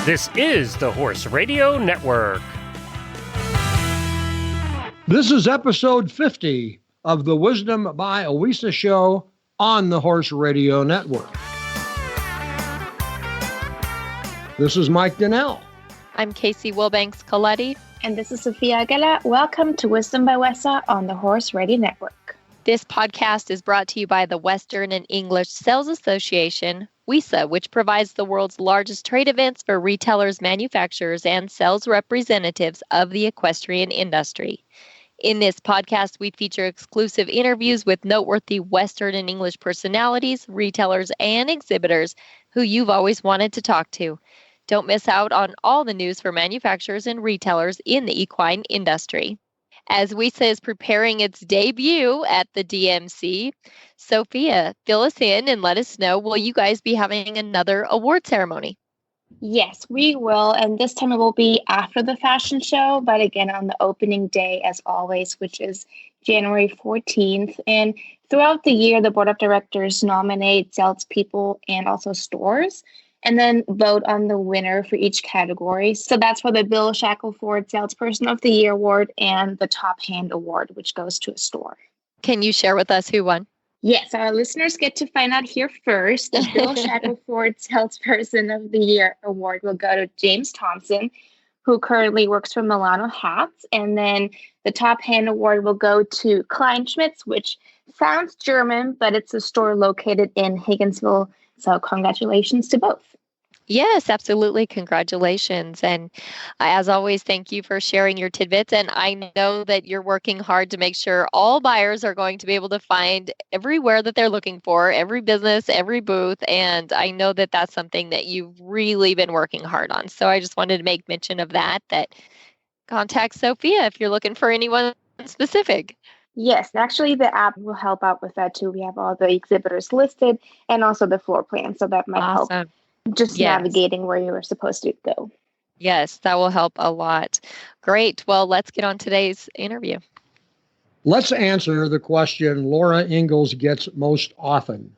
This is the Horse Radio Network. This is episode 50 of the Wisdom by WESA show on the Horse Radio Network. This is Mike Donnell. I'm Casey Wilbanks-Coletti. And this is Sophia Aguilar. Welcome to Wisdom by WESA on the Horse Radio Network. This podcast is brought to you by the Western and English Sales Association, WESA, which provides the world's largest trade events for retailers, manufacturers, and sales representatives of the equestrian industry. In this podcast, we feature exclusive interviews with noteworthy Western and English personalities, retailers, and exhibitors who you've always wanted to talk to. Don't miss out on all the news for manufacturers and retailers in the equine industry. As WESA is preparing its debut at the DMC, Sophia, fill us in and let us know, will you guys be having another award ceremony? Yes, we will. And this time it will be after the fashion show, but again on the opening day as always, which is January 14th. And throughout the year, the board of directors nominate salespeople and also stores, and then vote on the winner for each category. So that's for the Bill Shackelford Salesperson of the Year Award and the Top Hand Award, which goes to a store. Can you share with us who won? Yes, our listeners get to find out here first. The Bill Shackelford Salesperson of the Year Award will go to James Thompson, who currently works for Milano Hats. And then the Top Hand Award will go to Kleinschmidt's, which sounds German, but it's a store located in Higginsville. So congratulations to both. Yes, absolutely. Congratulations. And as always, thank you for sharing your tidbits. And I know that you're working hard to make sure all buyers are going to be able to find everywhere that they're looking for, every business, every booth. And I know that that's something that you've really been working hard on. So I just wanted to make mention of that contact Sophia if you're looking for anyone specific. Yes, actually the app will help out with that too. We have all the exhibitors listed and also the floor plan. So that might help just navigating where you were supposed to go. Yes, that will help a lot. Great. Well, let's get on today's interview. Let's answer the question Laura Ingalls gets most often.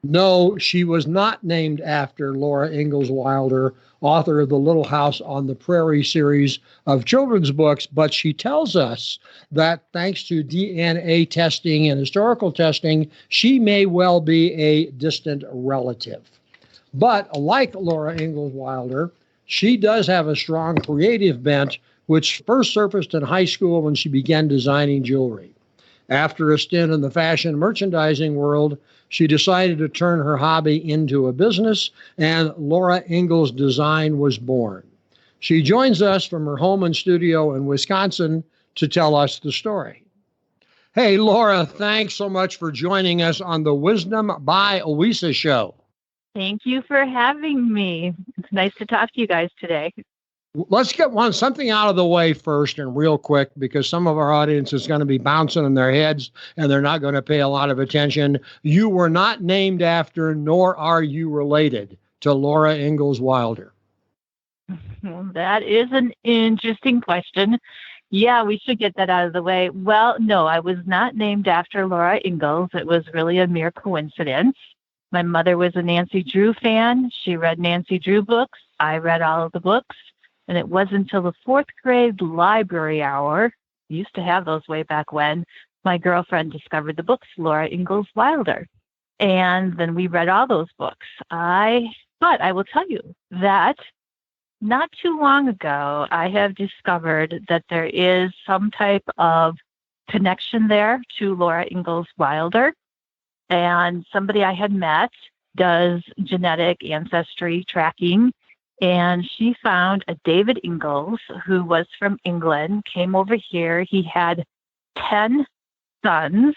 No, she was not named after Laura Ingalls Wilder, author of the Little House on the Prairie series of children's books, but she tells us that thanks to DNA testing and historical testing, she may well be a distant relative. But like Laura Ingalls Wilder, she does have a strong creative bent, which first surfaced in high school when she began designing jewelry. After a stint in the fashion merchandising world, she decided to turn her hobby into a business, and Laura Ingalls Design was born. She joins us from her home and studio in Wisconsin to tell us the story. Hey, Laura, thanks so much for joining us on the Wisdom by WESA show. Thank you for having me. It's nice to talk to you guys today. Let's get something out of the way first and real quick, because some of our audience is going to be bouncing in their heads and they're not going to pay a lot of attention. You were not named after, nor are you related to Laura Ingalls Wilder. That is an interesting question. Yeah, we should get that out of the way. Well, no, I was not named after Laura Ingalls. It was really a mere coincidence. My mother was a Nancy Drew fan. She read Nancy Drew books. I read all of the books. And it wasn't until the fourth grade library hour, used to have those way back when, my girlfriend discovered the books, Laura Ingalls Wilder. And then we read all those books. But I will tell you that not too long ago, I have discovered that there is some type of connection there to Laura Ingalls Wilder. And somebody I had met does genetic ancestry tracking. And she found a David Ingalls, who was from England, came over here. He had 10 sons.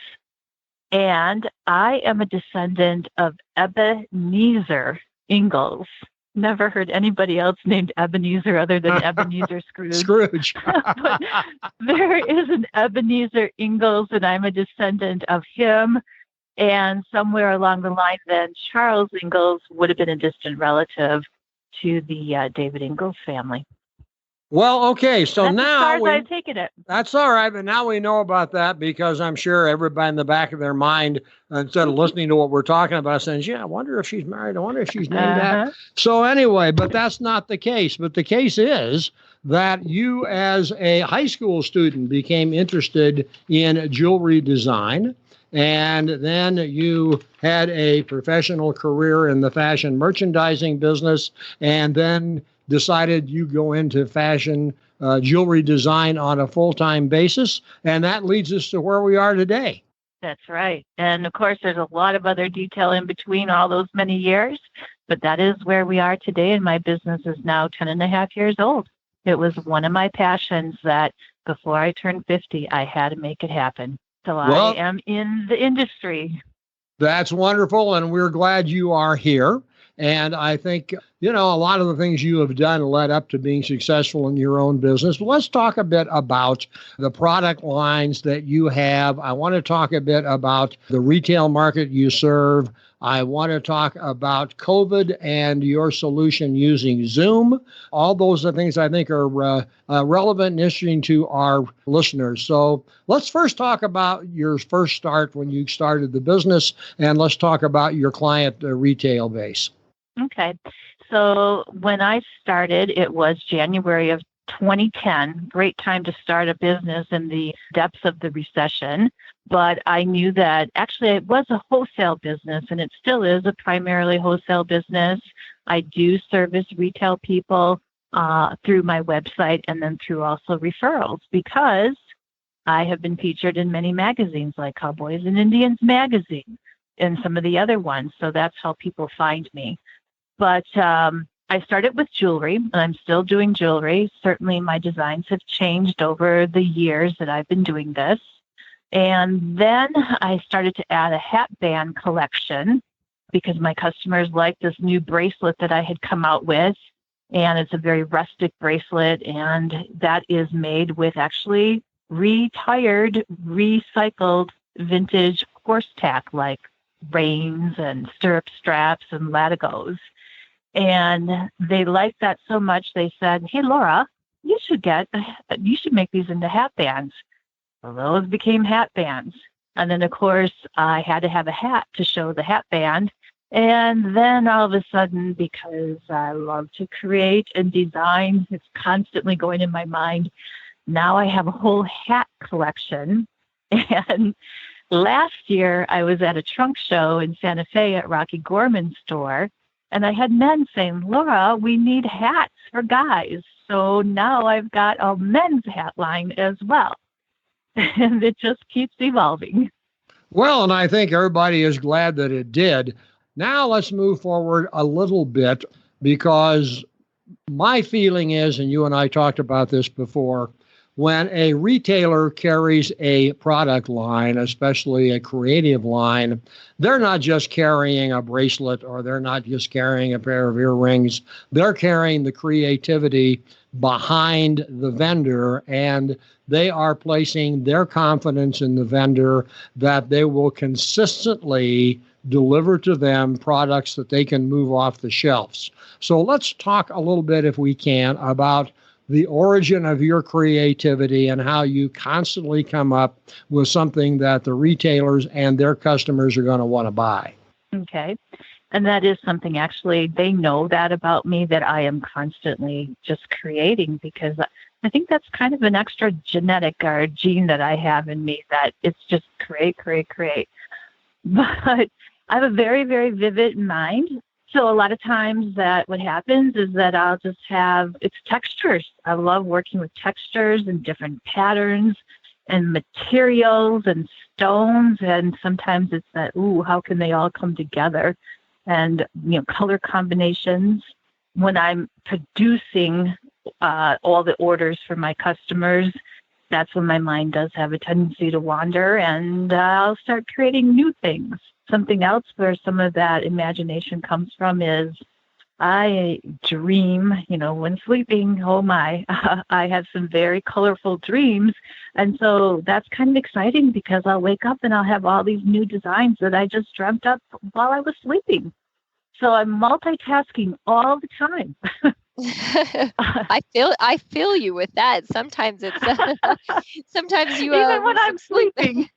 And I am a descendant of Ebenezer Ingalls. Never heard anybody else named Ebenezer other than Ebenezer Scrooge. Scrooge. But there is an Ebenezer Ingalls, and I'm a descendant of him. And somewhere along the line, then Charles Ingalls would have been a distant relative to the David Ingalls family. Well, okay, so That's now as far as I've taken it. that's all right, but now we know about that because I'm sure everybody in the back of their mind, instead of listening to what we're talking about, saying, yeah, I wonder if she's married. I wonder if she's named that. So anyway, but that's not the case. But the case is that you, as a high school student, became interested in jewelry design. And then you had a professional career in the fashion merchandising business, and then decided you go into fashion jewelry design on a full-time basis. And that leads us to where we are today. That's right. And of course, there's a lot of other detail in between all those many years, but that is where we are today. And my business is now 10 and a half years old. It was one of my passions that before I turned 50, I had to make it happen. So I am in the industry. That's wonderful. And we're glad you are here. And I think, a lot of the things you have done led up to being successful in your own business. But let's talk a bit about the product lines that you have. I want to talk a bit about the retail market you serve. I want to talk about COVID and your solution using Zoom. All those are things I think are relevant and interesting to our listeners. So let's first talk about your first start when you started the business, and let's talk about your client retail base. Okay. So when I started, it was January of 2010. Great time to start a business in the depths of the recession. But I knew that actually it was a wholesale business, and it still is a primarily wholesale business. I do service retail people through my website and then through also referrals, because I have been featured in many magazines like Cowboys and Indians magazine and some of the other ones. So that's how people find me. But I started with jewelry, and I'm still doing jewelry. Certainly my designs have changed over the years that I've been doing this. And then I started to add a hat band collection because my customers liked this new bracelet that I had come out with. And it's a very rustic bracelet, and that is made with actually retired, recycled vintage horse tack like reins and stirrup straps and latigos. And they liked that so much, they said, hey, Laura, you should make these into hat bands. Well, those became hat bands. And then, of course, I had to have a hat to show the hat band. And then all of a sudden, because I love to create and design, it's constantly going in my mind. Now I have a whole hat collection. And last year, I was at a trunk show in Santa Fe at Rocky Gorman's store. And I had men saying, Laura, we need hats for guys. So now I've got a men's hat line as well. And it just keeps evolving. Well, and I think everybody is glad that it did. Now let's move forward a little bit, because my feeling is, and you and I talked about this before, when a retailer carries a product line, especially a creative line, they're not just carrying a bracelet, or they're not just carrying a pair of earrings. They're carrying the creativity behind the vendor, and they are placing their confidence in the vendor that they will consistently deliver to them products that they can move off the shelves. So let's talk a little bit, if we can, about the origin of your creativity and how you constantly come up with something that the retailers and their customers are going to want to buy. Okay. And that is something, actually, they know that about me, that I am constantly just creating, because I think that's kind of an extra genetic or gene that I have in me, that it's just create. But I have a very, very vivid mind. So a lot of times that what happens is that I'll just have, it's textures. I love working with textures and different patterns and materials and stones. And sometimes it's that, how can they all come together? And, color combinations. When I'm producing all the orders for my customers, that's when my mind does have a tendency to wander, and I'll start creating new things. Something else where some of that imagination comes from is I dream, when sleeping. Oh my, I have some very colorful dreams. And so that's kind of exciting, because I'll wake up and I'll have all these new designs that I just dreamt up while I was sleeping. So I'm multitasking all the time. I feel you with that. Sometimes it's sometimes you Even when lose I'm some sleep. sleeping.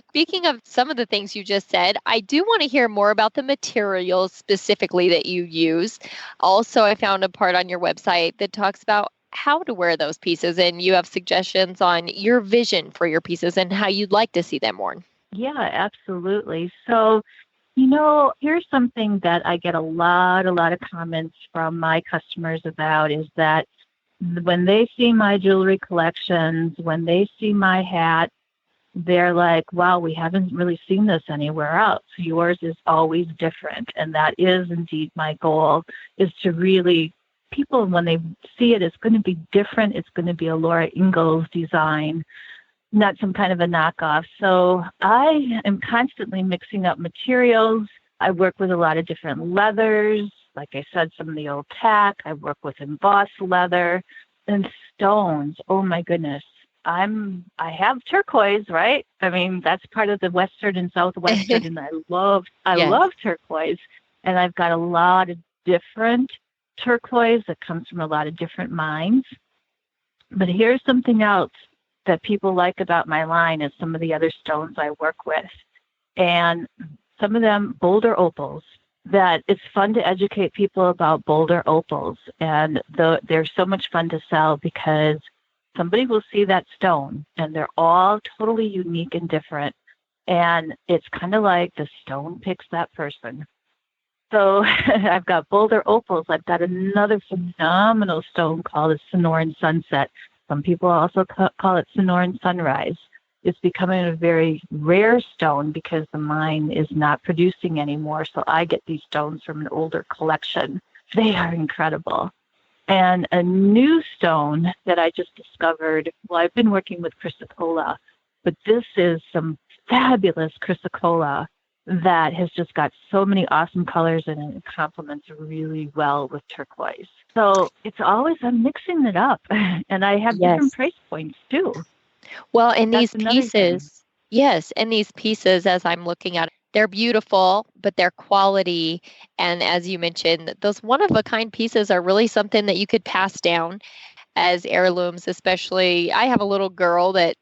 Speaking of some of the things you just said, I do want to hear more about the materials specifically that you use. Also, I found a part on your website that talks about how to wear those pieces, and you have suggestions on your vision for your pieces and how you'd like to see them worn. Yeah, absolutely. So, here's something that I get a lot of comments from my customers about is that when they see my jewelry collections, when they see my hat, they're like, wow, we haven't really seen this anywhere else. Yours is always different. And that is indeed my goal, is to really, people, when they see it, it's going to be different. It's going to be a Laura Ingalls design, not some kind of a knockoff. So I am constantly mixing up materials. I work with a lot of different leathers. Like I said, some of the old tack. I work with embossed leather and stones. Oh my goodness. I have turquoise, right? I mean, that's part of the Western and Southwestern, and I Yes. love turquoise. And I've got a lot of different turquoise that comes from a lot of different mines. But here's something else that people like about my line is some of the other stones I work with. And some of them boulder opals, that it's fun to educate people about boulder opals. And they're so much fun to sell because somebody will see that stone and they're all totally unique and different. And it's kind of like the stone picks that person. So I've got boulder opals. I've got another phenomenal stone called a Sonoran Sunset. Some people also call it Sonoran Sunrise. It's becoming a very rare stone because the mine is not producing anymore. So I get these stones from an older collection. They are incredible. And a new stone that I just discovered, well, I've been working with chrysocolla, but this is some fabulous chrysocolla that has just got so many awesome colors in it. It complements really well with turquoise. So it's always, I'm mixing it up. And I have different price points too. Well, and That's these another thing. pieces, yes, and these pieces, as I'm looking at, they're beautiful, but their quality, and as you mentioned, those one-of-a-kind pieces are really something that you could pass down as heirlooms, especially I have a little girl that,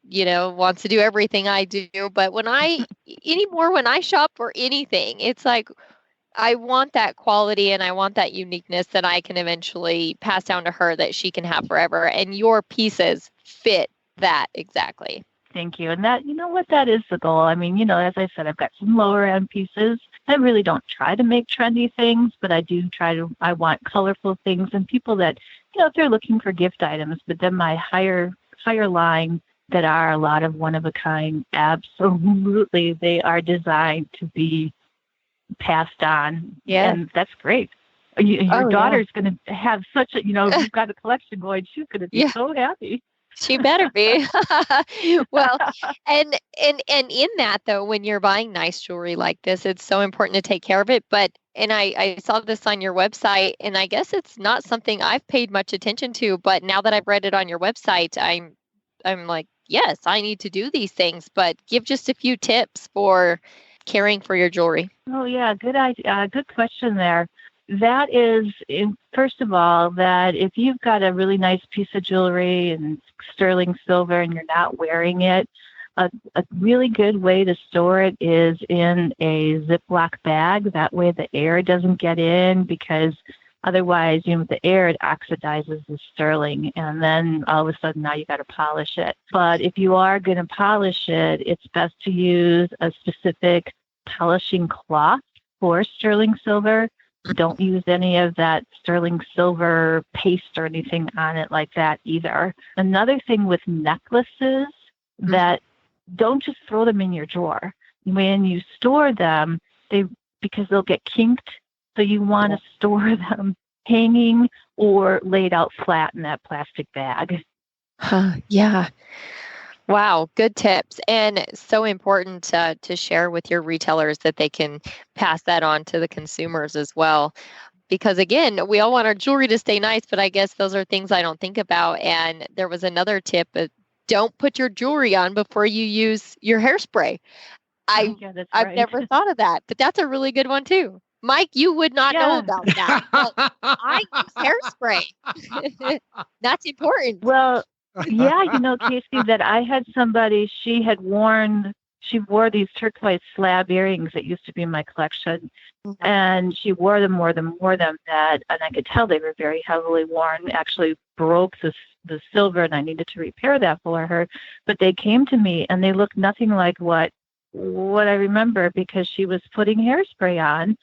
wants to do everything I do, but when I shop for anything, it's like I want that quality and I want that uniqueness that I can eventually pass down to her that she can have forever. And your pieces fit that exactly. Thank you. And that, that is the goal. I mean, as I said, I've got some lower end pieces. I really don't try to make trendy things, but I want colorful things and people that, if they're looking for gift items, but then my higher line that are a lot of one of a kind, absolutely, they are designed to be passed on. Yeah. And that's great. Your daughter's going to have such a, you've got a collection going. She's going to be so happy. She better be. Well, and in that though, when you're buying nice jewelry like this, it's so important to take care of it. But I saw this on your website, and I guess it's not something I've paid much attention to. But now that I've read it on your website, I'm like, yes, I need to do these things. But give just a few tips for caring for your jewelry. Oh yeah, good idea. Good question there. That is, first of all, that if you've got a really nice piece of jewelry and sterling silver and you're not wearing it, a really good way to store it is in a Ziploc bag. That way the air doesn't get in, because otherwise, with the air, it oxidizes the sterling. And then all of a sudden now you got to polish it. But if you are going to polish it, it's best to use a specific polishing cloth for sterling silver. Don't use any of that sterling silver paste or anything on it like that either. Another thing with necklaces, that don't just throw them in your drawer. When you store them, because they'll get kinked, so you want to store them hanging or laid out flat in that plastic bag. Yeah. Wow, good tips, and so important to share with your retailers that they can pass that on to the consumers as well. Because again, we all want our jewelry to stay nice, but I guess those are things I don't think about. And there was another tip: don't put your jewelry on before you use your hairspray. I've right. never thought of that, but that's a really good one too. Mike, you would not know Yeah. about that. But I use hairspray. That's important. Well, yeah, Casey, that I had somebody, she wore these turquoise slab earrings that used to be in my collection. Mhm. And she wore them, and I could tell they were very heavily worn, actually broke the silver, and I needed to repair that for her. But they came to me and they looked nothing like what I remember, because she was putting hairspray on.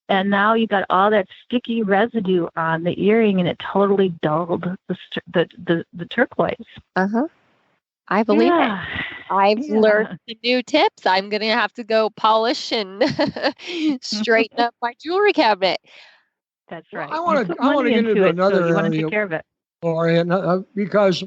And now you got all that sticky residue on the earring, and it totally dulled the turquoise. Uh-huh. I believe it. Yeah. I've Yeah. learned the new tips. I'm going to have to go polish and straighten up my jewelry cabinet. That's Well, right. I want You to put money get into it, another so you want to area, take care of it. Gloria, because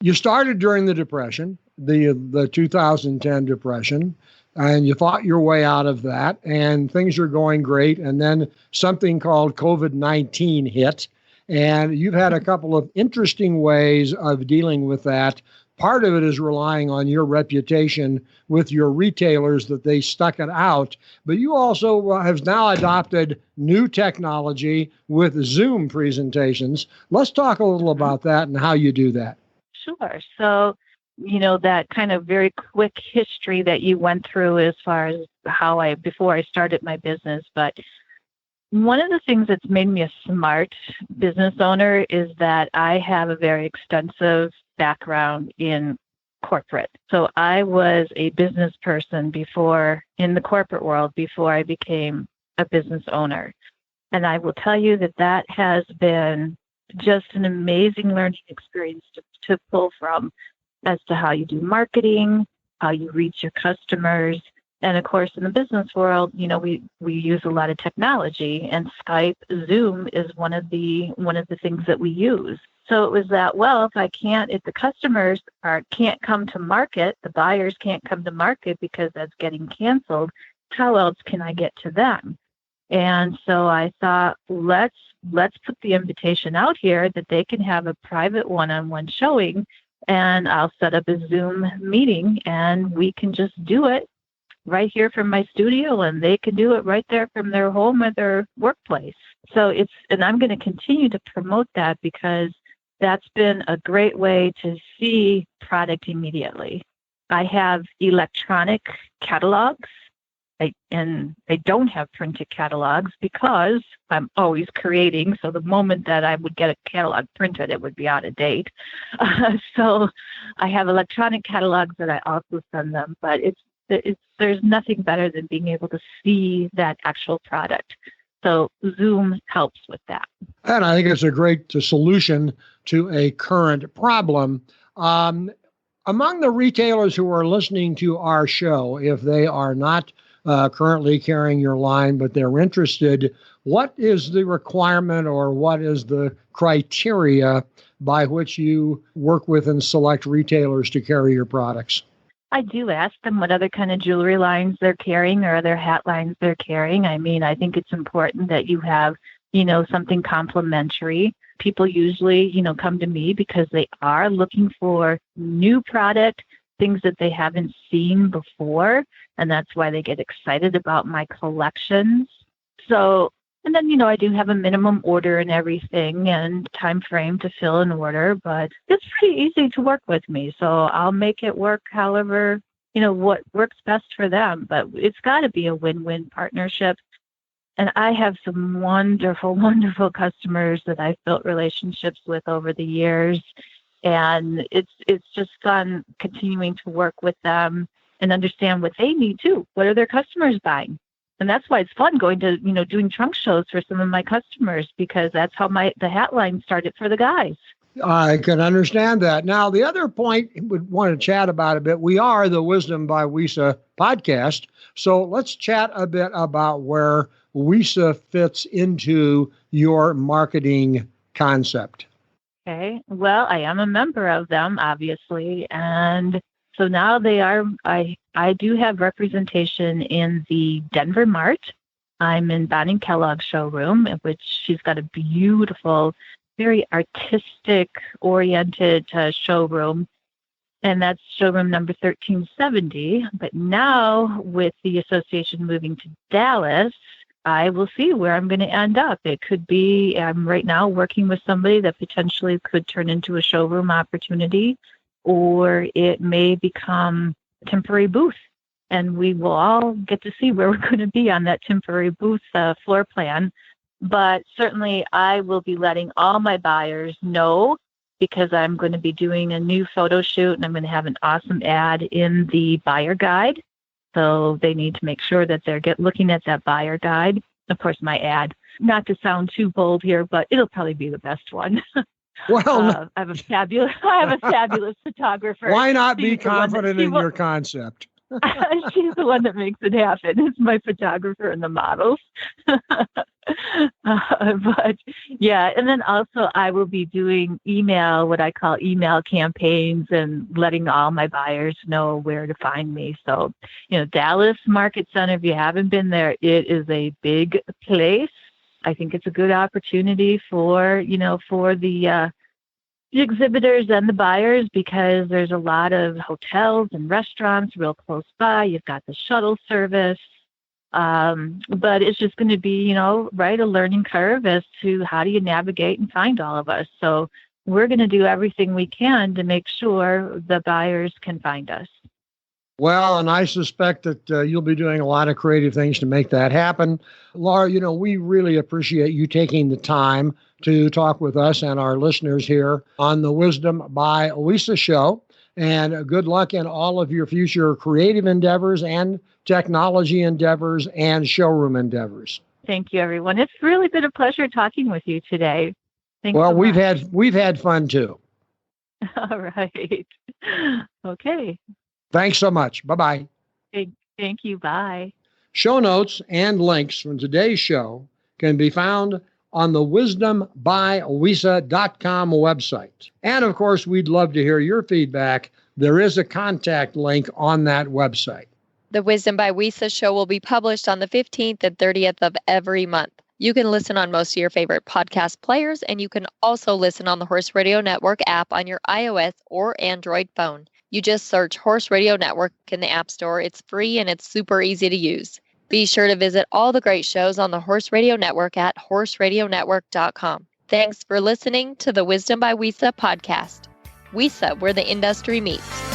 you started during the Depression, the 2010 Depression, and you fought your way out of that, and things are going great. And then something called COVID-19 hit, and you've had a couple of interesting ways of dealing with that. Part of it is relying on your reputation with your retailers that they stuck it out. But you also have now adopted new technology with Zoom presentations. Let's talk a little about that and how you do that. Sure. So, that kind of very quick history that you went through as far as before I started my business. But one of the things that's made me a smart business owner is that I have a very extensive background in corporate. So I was a business person in the corporate world before I became a business owner. And I will tell you that has been just an amazing learning experience to pull from, as to how you do marketing, how you reach your customers. And of course, in the business world, we use a lot of technology, and Skype, Zoom is one of the things that we use. So it was that, if the customers can't come to market, the buyers can't come to market because that's getting canceled, how else can I get to them? And so I thought, let's put the invitation out here that they can have a private one-on-one showing, and I'll set up a Zoom meeting, and we can just do it right here from my studio, and they can do it right there from their home or their workplace. So and I'm going to continue to promote that, because that's been a great way to see product immediately. I have electronic catalogs. I don't have printed catalogs because I'm always creating. So the moment that I would get a catalog printed, it would be out of date. So I have electronic catalogs that I also send them. But there's nothing better than being able to see that actual product. So Zoom helps with that. And I think it's a great solution to a current problem. Among the retailers who are listening to our show, if they are not currently carrying your line, but they're interested, what is the requirement or what is the criteria by which you work with and select retailers to carry your products? I do ask them what other kind of jewelry lines they're carrying or other hat lines they're carrying. I mean, I think it's important that you have, something complementary. People usually, come to me because they are looking for new product, things that they haven't seen before. And that's why they get excited about my collections. So, and then, I do have a minimum order and everything and time frame to fill an order, but it's pretty easy to work with me. So I'll make it work however, what works best for them. But it's got to be a win-win partnership. And I have some wonderful, wonderful customers that I've built relationships with over the years. And it's just fun continuing to work with them and understand what they need too. What are their customers buying? And that's why it's fun going to, doing trunk shows for some of my customers, because that's how the hat line started for the guys. I can understand that. Now, the other point we want to chat about a bit, we are the Wisdom by WESA podcast. So let's chat a bit about where WESA fits into your marketing concept. Okay. Well, I am a member of them, obviously. And so now I do have representation in the Denver Mart. I'm in Bonnie Kellogg's showroom, which she's got a beautiful, very artistic-oriented showroom. And that's showroom number 1370. But now with the association moving to Dallas, I will see where I'm going to end up. It could be, I'm right now working with somebody that potentially could turn into a showroom opportunity, or it may become a temporary booth. And we will all get to see where we're going to be on that temporary booth floor plan. But certainly I will be letting all my buyers know, because I'm going to be doing a new photo shoot and I'm going to have an awesome ad in the buyer guide. So they need to make sure that they're looking at that buyer guide. Of course, my ad, not to sound too bold here, but it'll probably be the best one. Well, I have a fabulous photographer. Why not be confident in your concept? She's the one that makes it happen. It's my photographer and the models. But yeah, and then also I will be doing what I call email campaigns, and letting all my buyers know where to find me. So, Dallas Market Center, if you haven't been there, it is a big place. I think it's a good opportunity for the exhibitors and the buyers, because there's a lot of hotels and restaurants real close by. You've got the shuttle service. But it's just going to be, a learning curve as to how do you navigate and find all of us. So we're going to do everything we can to make sure the buyers can find us. Well, and I suspect that you'll be doing a lot of creative things to make that happen. Laura, we really appreciate you taking the time to talk with us and our listeners here on the Wisdom by WESA show. And good luck in all of your future creative endeavors and technology endeavors and showroom endeavors. Thank you, everyone. It's really been a pleasure talking with you today. Thanks so much. We've had fun too. All right. Okay. Thanks so much. Bye-bye. Thank you. Bye. Show notes and links from today's show can be found on the wisdombywesa.com website. And of course, we'd love to hear your feedback. There is a contact link on that website. The Wisdom by WESA show will be published on the 15th and 30th of every month. You can listen on most of your favorite podcast players, and you can also listen on the Horse Radio Network app on your iOS or Android phone. You just search Horse Radio Network in the App Store. It's free and it's super easy to use. Be sure to visit all the great shows on the Horse Radio Network at horseradionetwork.com. Thanks for listening to the Wisdom by WESA podcast. WESA, where the industry meets.